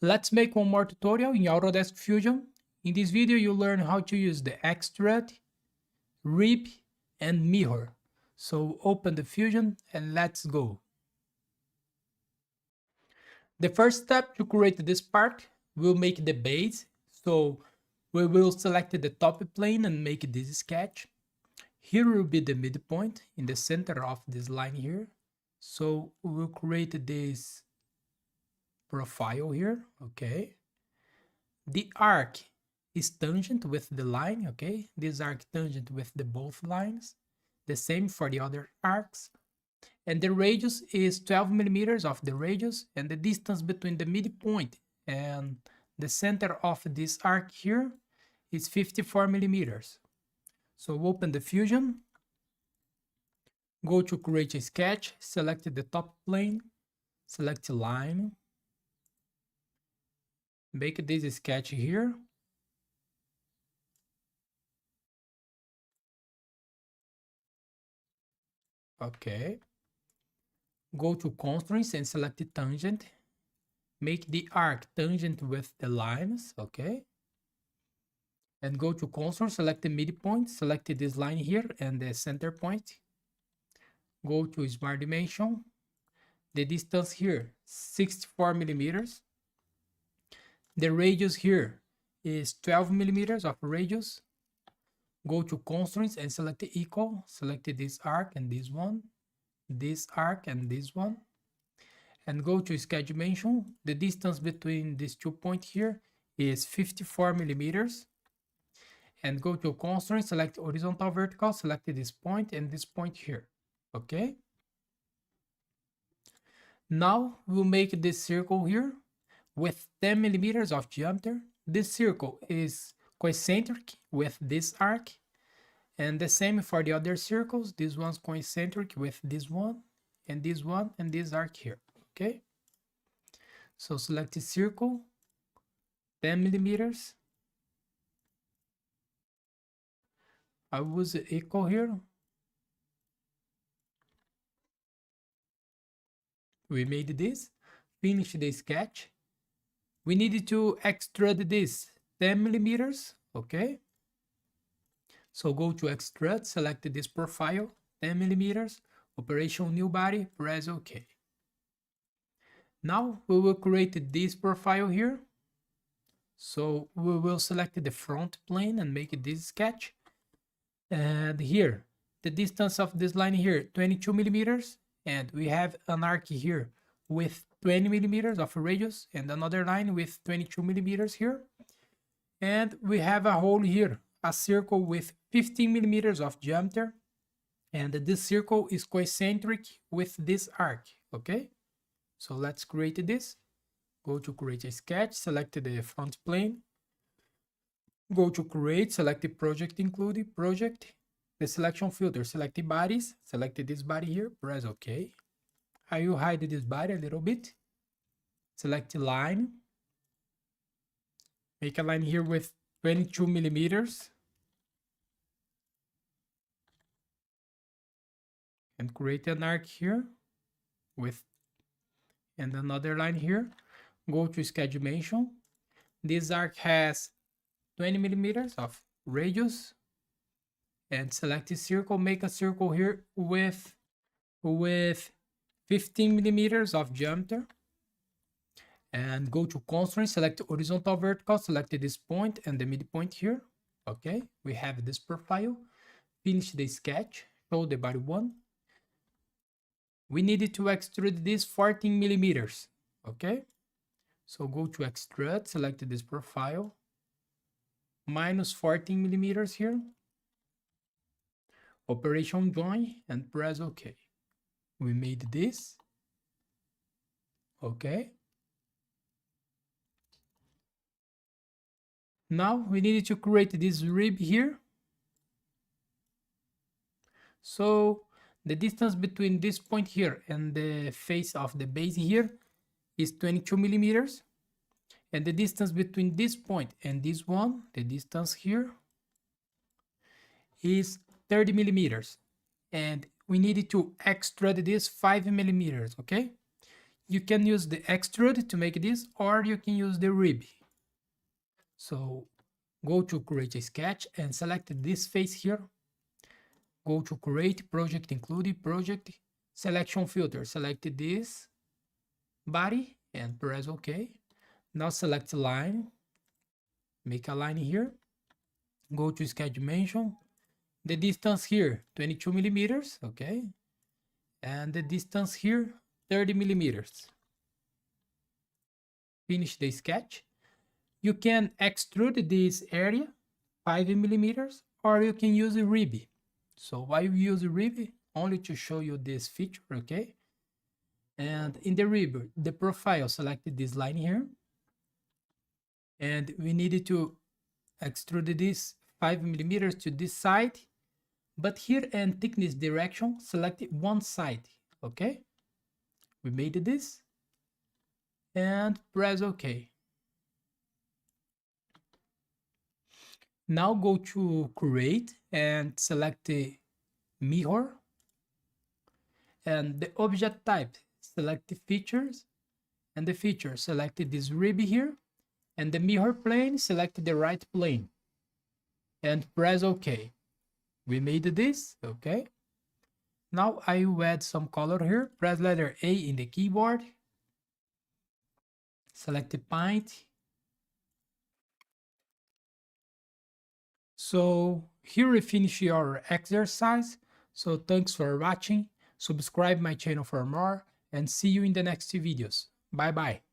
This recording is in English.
Let's make one more tutorial in Autodesk Fusion. In this video, you'll learn how to use the Extrude, Rip, and Mirror. So open the Fusion and let's go. The first step to create this part will make the base. So we will select the top plane and make this sketch. Here will be the midpoint in the center of this line here. So we'll create this profile here, okay? The arc is tangent with the line, okay? This arc tangent with the both lines. The same for the other arcs. And the radius is 12 millimeters of the radius, and the distance between the midpoint and the center of this arc here is 54 millimeters. So open the Fusion, go to create a sketch, select the top plane, select line, make this sketch here. Okay. Go to constraints and select the tangent. Make the arc tangent with the lines, okay? And go to constraints, select the midpoint, select this line here and the center point. Go to Smart Dimension. The distance here, 64 millimeters. The radius here is 12 millimeters of radius. Go to constraints and select the equal. Select this arc and this one, this arc and this one. And go to sketch dimension. The distance between these 2 points here is 54 millimeters. And go to constraint, select horizontal, vertical, select this point and this point here, okay? Now we'll make this circle here with 10 millimeters of diameter. This circle is concentric with this arc, and the same for the other circles. This one's concentric with this one, and this arc here, okay? So select the circle, 10 millimeters. I will use the equal here. We made this, finish the sketch. We needed to extrude this 10 millimeters, okay? So go to Extrude, select this profile, 10 millimeters, operation new body, press OK. Now we will create this profile here. So we will select the front plane and make this sketch. And here, the distance of this line here, 22 millimeters. And we have an arc here with 20 millimeters of radius and another line with 22 millimeters here. And we have a hole here, a circle with 15 millimeters of diameter. And this circle is concentric with this arc, okay? So let's create this. Go to create a sketch, select the front plane. Go to create, select the project included, project. The selection filter, select the bodies, select this body here, press OK. I will hide this body a little bit. Select the line. Make a line here with 22 millimeters. And create an arc here with, and another line here. Go to sketch dimension. This arc has 20 millimeters of radius. And select the circle, make a circle here with 15 millimeters of diameter. And go to constraint, select horizontal, vertical, select this point and the midpoint here. Okay, we have this profile. Finish the sketch, show the body one. We needed to extrude this 14 millimeters. Okay, so go to extrude, select this profile, minus 14 millimeters here. Operation join and press OK. We made this. Okay. Now we needed to create this rib here. So the distance between this point here and the face of the base here is 22 millimeters. And the distance between this point and this one, the distance here, is 30 millimeters. And we needed to extrude this 5 millimeters, okay? You can use the extrude to make this, or you can use the rib. So go to create a sketch and select this face here. Go to create project, include project, selection filter, select this body and press OK. Now select line, make a line here, go to sketch dimension, the distance here 22 millimeters, okay, and the distance here 30 millimeters. Finish the sketch. You can extrude this area 5 millimeters, or you can use a rib. So I use a rib only to show you this feature, okay? And in the rib, the profile, select this line here, and we needed to extrude this 5 millimeters to this side, but here in thickness direction, select one side, okay? We made this and press OK. Now go to create and select the mirror, and the object type, select the features, and the feature, select this rib here, and the mirror plane, select the right plane and press OK. We made this, okay? Now I will add some color here. Press letter A in the keyboard, select the paint. So here we finish our exercise. So thanks for watching. Subscribe my channel for more and see you in the next videos. Bye bye.